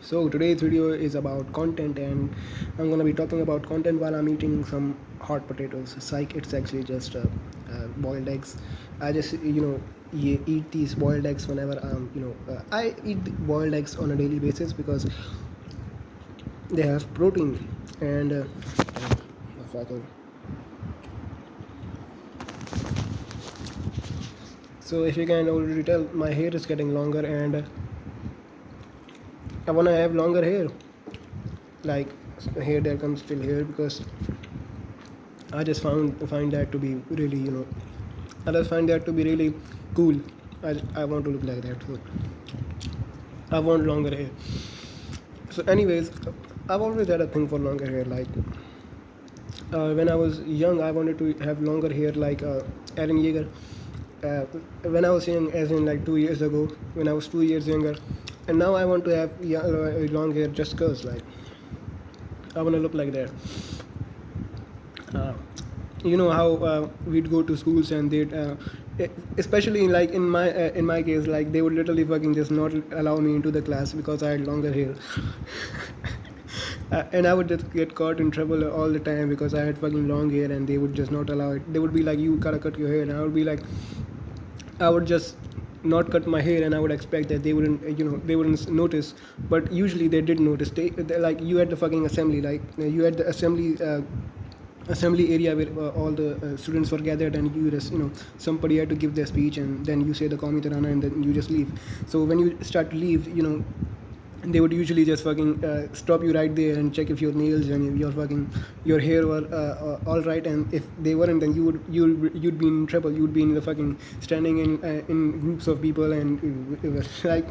So today's video is about content, and I'm gonna be talking about content while I'm eating some hot potatoes. Psych, it's actually just boiled eggs. I just eat these boiled eggs whenever I eat boiled eggs on a daily basis because they have protein and fucking. So if you can already tell, my hair is getting longer, and I wanna have longer hair, like hair that comes till here, because I just find that to be really I just find that to be really cool. I want to look like that. So I want longer hair. So anyways, I've always had a thing for longer hair. Like when I was young, I wanted to have longer hair like Aaron Yeager. Uh, when I was young, as in like 2 years ago, when I was 2 years younger, and now I want to have long hair just cause like I want to look like that. Uh, you know how we'd go to schools and they'd especially like in my case, like they would literally fucking just not allow me into the class because I had longer hair. And I would just get caught in trouble all the time because I had fucking long hair, and they would just not allow it. They would be like, you gotta cut your hair, and I would be like, I would just not cut my hair, and I would expect that they wouldn't they wouldn't notice. But usually they did notice. They like, you had the fucking assembly, like you had the assembly area where all the students were gathered, and you just somebody had to give their speech, and then you say the Qawmi Tarana, and then you just leave. So when you start to leave, they would usually just fucking stop you right there and check if your nails and your hair were all right, and if they weren't, then you'd be in trouble. You'd be in the fucking standing in groups of people, and it was like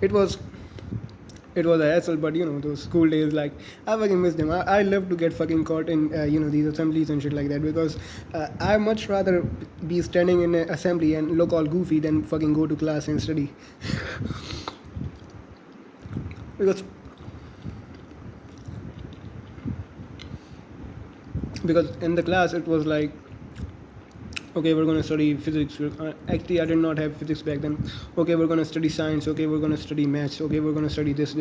it was it was a hassle. But those school days, like, I fucking miss them. I love to get fucking caught in these assemblies and shit like that, because I much rather be standing in an assembly and look all goofy than fucking go to class and study. because because in the class it was like, okay, we're going to study physics. Actually, I did not have physics back then. Okay, we're going to study science. Okay, we're going to study maths. Okay, we're going to study this.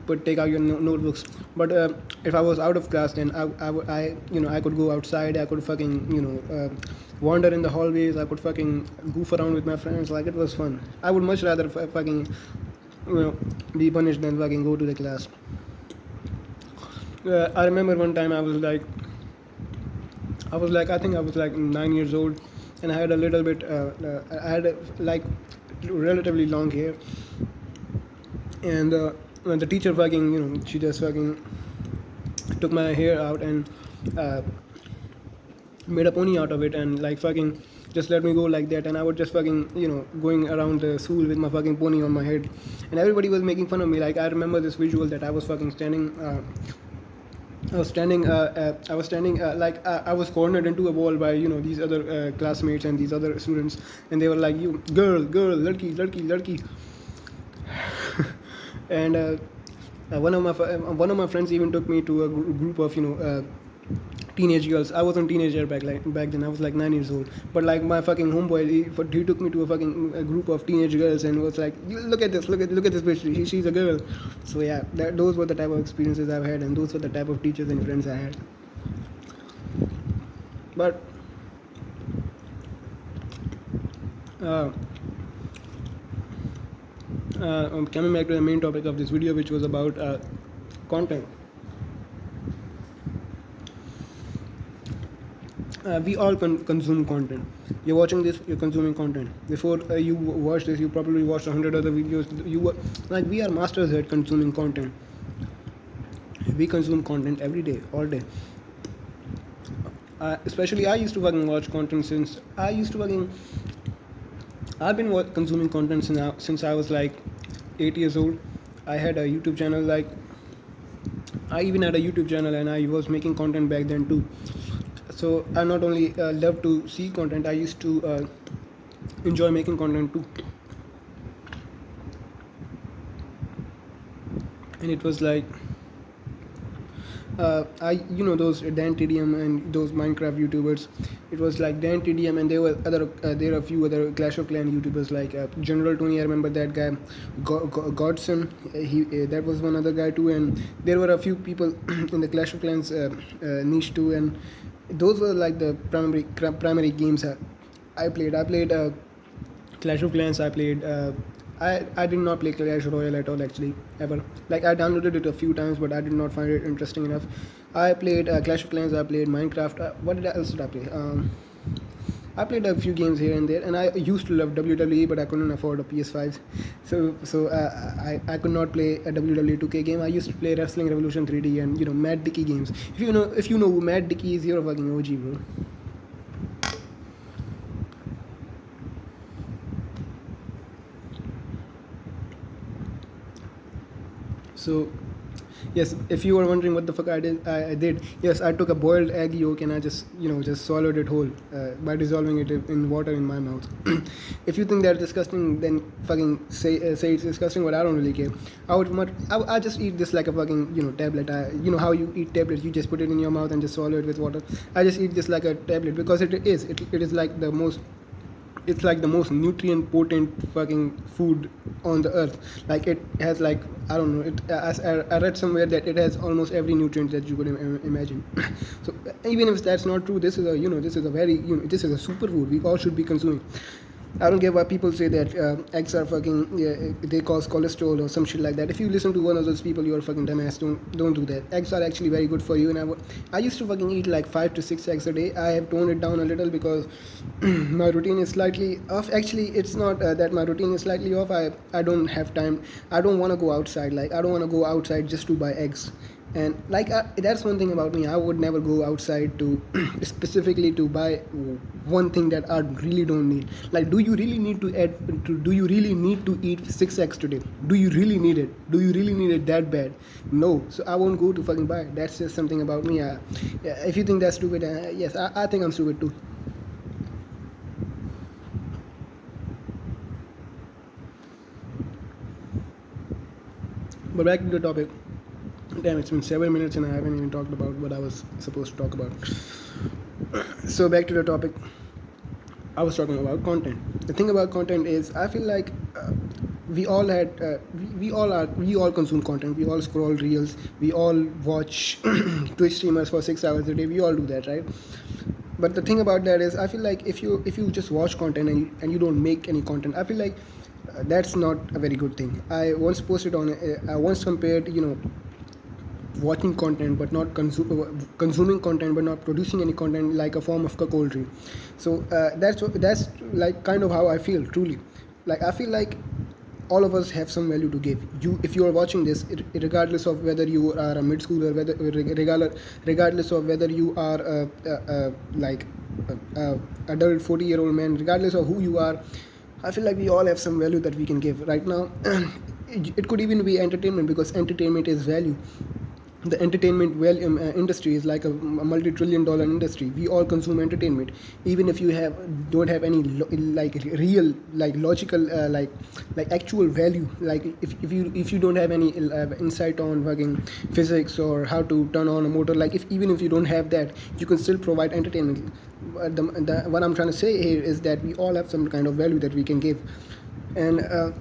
But take out your notebooks. But if I was out of class, then I could go outside. I could fucking wander in the hallways. I could fucking goof around with my friends. Like, it was fun. I would much rather fucking be punished than fucking go to the class. I remember one time I think I was like 9 years old, and I had a little bit, I had like relatively long hair, and when the teacher fucking, she just fucking took my hair out and uh, made a pony out of it, and like fucking just let me go like that, and I would just fucking going around the school with my fucking pony on my head, and everybody was making fun of me. Like, I remember this visual that I was fucking standing. I was standing like I was cornered into a wall by these other classmates and these other students, and they were like, "You girl, ladki." And one of my friends even took me to a group of teenage girls. I wasn't teenager back then. I was like 9 years old. But like my fucking homeboy, he took me to a fucking group of teenage girls and was like, look at this, look at this bitch. She's a girl. So yeah, those were the type of experiences I've had, and those were the type of teachers and friends I had. But uh, coming back to the main topic of this video, which was about content. We all consume content. You're watching this, you're consuming content. Before you watch this, you probably watched 100 other videos. Like, we are masters at consuming content. We consume content every day, all day. Especially, I used to fucking watch content since I used to fucking. I've been consuming content since I was like 8 years old. I had a YouTube channel. Like, I even had a YouTube channel, and I was making content back then too. So I not only love to see content, I used to enjoy making content too. And it was like, I those Dan TDM and those Minecraft YouTubers. It was like Dan TDM, and there are a few other Clash of Clan YouTubers like General Tony. I remember that guy, Godson. That was one other guy too, and there were a few people in the Clash of Clans niche too, and those were like the primary games I played. I played Clash of Clans. I played. I did not play Clash Royale at all actually ever. Like I downloaded it a few times, but I did not find it interesting enough. I played Clash of Clans. I played Minecraft. Else did I play? I played a few games here and there, and I used to love WWE, but I couldn't afford a PS5, so I could not play a WWE 2K game. I used to play Wrestling Revolution 3D and Matt Dickey games. If you know who Matt Dickey is, you're a fucking OG, bro. So yes, if you were wondering what the fuck I did. Yes, I took a boiled egg yolk and I just swallowed it whole by dissolving it in water in my mouth. If you think that's disgusting, then fucking say it's disgusting, but I don't really care. I just eat this like a fucking tablet. How you eat tablets, you just put it in your mouth and just swallow it with water. I just eat this like a tablet because it is like the most, it's like the most nutrient potent fucking food on the earth. Like it has like, I don't know, I read somewhere that it has almost every nutrient that you could imagine. So even if that's not true, this is a very this is a superfood we all should be consuming. I don't get why people say that eggs are fucking, yeah, they cause cholesterol or some shit like that. If you listen to one of those people, you're a fucking dumbass. Don't do that. Eggs are actually very good for you. And I used to fucking eat like 5 to 6 eggs a day. I have toned it down a little because my routine is slightly off. Actually, it's not that my routine is slightly off. I don't have time. I don't want to go outside. Like I don't want to go outside just to buy eggs. And like that's one thing about me. I would never go outside to specifically to buy one thing that I really don't need. Like, do you really need to do you really need to eat 6 eggs today? Do you really need it? Do you really need it that bad? No. So I won't go to fucking buy it. That's just something about me. Yeah, if you think that's stupid, yes, I think I'm stupid too. But back to the topic. Damn, it's been 7 minutes and I haven't even talked about what I was supposed to talk about. So back to the topic. I was talking about content. The thing about content is, I feel like we all had, we all consume content. We all scroll reels. We all watch Twitch streamers for 6 hours a day. We all do that, right? But the thing about that is, I feel like if you just watch content and you don't make any content, I feel like that's not a very good thing. I once posted on, I once compared, watching content but not consuming content but not producing any content like a form of cuckoldry. So that's like kind of how I feel truly. Like I feel like all of us have some value to give. If you are watching this, regardless of whether you are a mid schooler, regardless of whether you are like a adult 40-year-old man, regardless of who you are, I feel like we all have some value that we can give right now. It could even be entertainment, because entertainment is value. The entertainment industry is like a multi-trillion-dollar industry. We all consume entertainment, even if you don't have any like real, like logical, like actual value. Like if you don't have any insight on fucking physics or how to turn on a motor, like even if you don't have that, you can still provide entertainment. What I'm trying to say here is that we all have some kind of value that we can give. And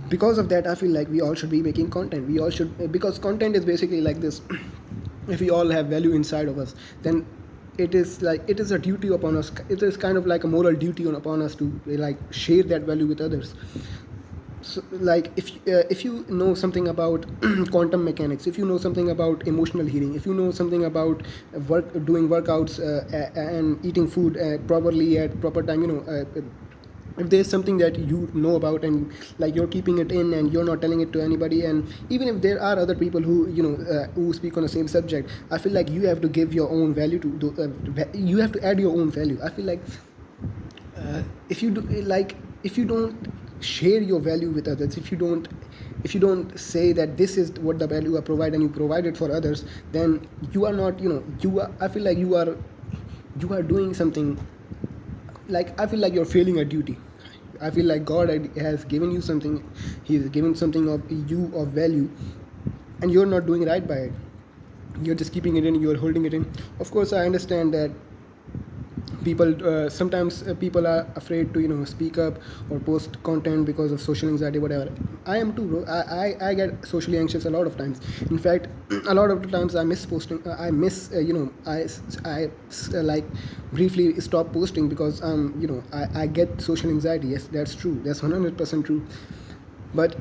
because of that, I feel like we all should be making content. We all should, because content is basically like this. If we all have value inside of us, then it is a duty upon us. It is kind of like a moral duty upon us to like share that value with others. So, like if you know something about quantum mechanics, if you know something about emotional healing, if you know something about doing workouts and eating food properly at proper time, if there's something that you know about and like you're keeping it in and you're not telling it to anybody, and even if there are other people who who speak on the same subject, I feel like you have to give your own value you have to add your own value. I feel like if you do, like if you don't share your value with others, if you don't say that this is what the value I provide and you provide it for others, then you are not, I feel like you are doing something, like I feel like you're failing a duty. I feel like God has given you something. He's given something of you of value, and you're not doing right by it. you're just keeping it in, you're holding it in. Of course, I understand that people sometimes people are afraid to speak up or post content because of social anxiety, whatever. I am too, bro. I get socially anxious a lot of times. In fact, a lot of the times I miss posting. I miss like briefly stop posting because I get social anxiety. Yes, that's true. That's 100% true. But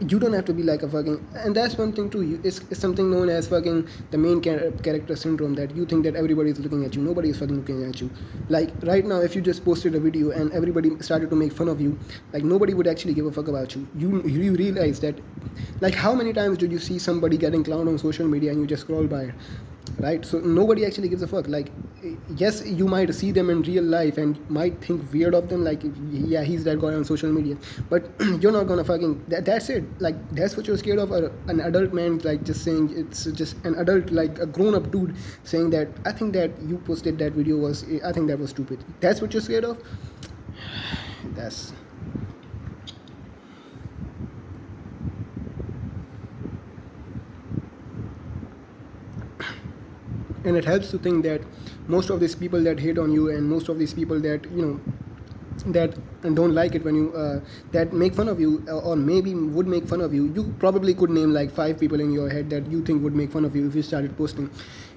you don't have to be like a fucking, and that's one thing too. It's something known as fucking the main character syndrome, that you think that everybody is looking at you. Nobody is fucking looking at you. Like right now, if you just posted a video and everybody started to make fun of you, like nobody would actually give a fuck about you. You realize that, like how many times did you see somebody getting clowned on social media and you just scroll by it? Right, so nobody actually gives a fuck. Like yes, you might see them in real life and might think weird of them, like yeah, he's that guy on social media, but you're not gonna fucking that's it. Like that's what you're scared of. An adult man like just saying, it's just an adult, like a grown-up dude saying that I think that you posted that video was, I think that was stupid. That's what you're scared of. That's and it helps to think that most of these people that hate on you, and most of these people that that don't like it when you that make fun of you, or maybe would make fun of you, you probably could name like 5 people in your head that you think would make fun of you if you started posting.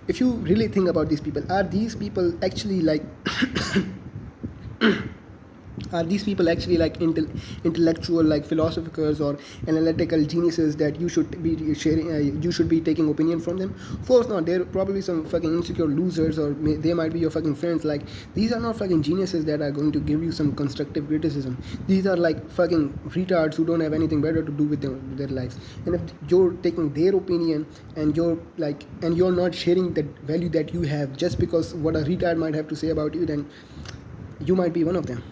If you really think about these people, are these people actually like are these people actually like intellectual, like philosophers or analytical geniuses that you should be sharing, you should be taking opinion from them? Of course not. They're probably some fucking insecure losers, or they might be your fucking friends. Like these are not fucking geniuses that are going to give you some constructive criticism. These are like fucking retards who don't have anything better to do with their lives. And if you're taking their opinion and you're not sharing the value that you have just because what a retard might have to say about you, then you might be one of them.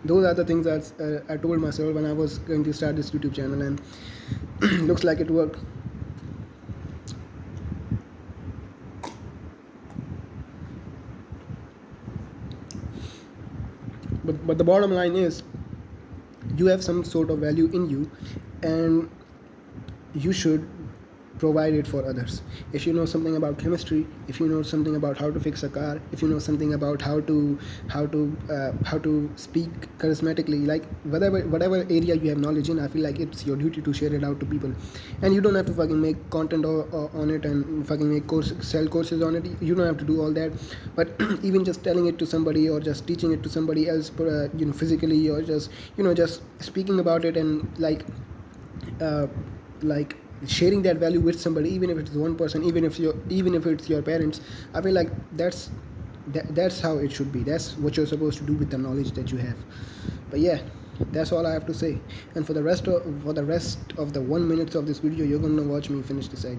Those are the things that I told myself when I was going to start this YouTube channel, and looks like it worked. But the bottom line is, you have some sort of value in you, and you should provide it for others. If you know something about chemistry, if you know something about how to fix a car, if you know something about how to speak charismatically, like whatever area you have knowledge in, I feel like it's your duty to share it out to people. And you don't have to fucking make content on it and fucking make sell courses on it. You don't have to do all that. But even just telling it to somebody, or just teaching it to somebody else, physically, or just speaking about it, and like sharing that value with somebody, even if it's one person, even if it's your parents, I feel like that's how it should be. That's what you're supposed to do with the knowledge that you have. But yeah, that's all I have to say. And for the rest of the 1 minute of this video, you're gonna watch me finish this egg.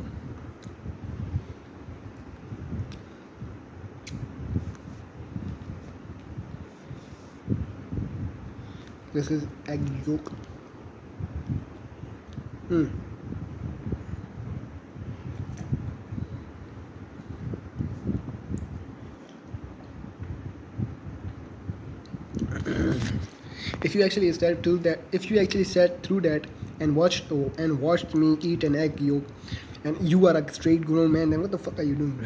This is egg yolk. If you actually sat through that and watched me eat an egg yolk, and you are a straight grown man, then what the fuck are you doing?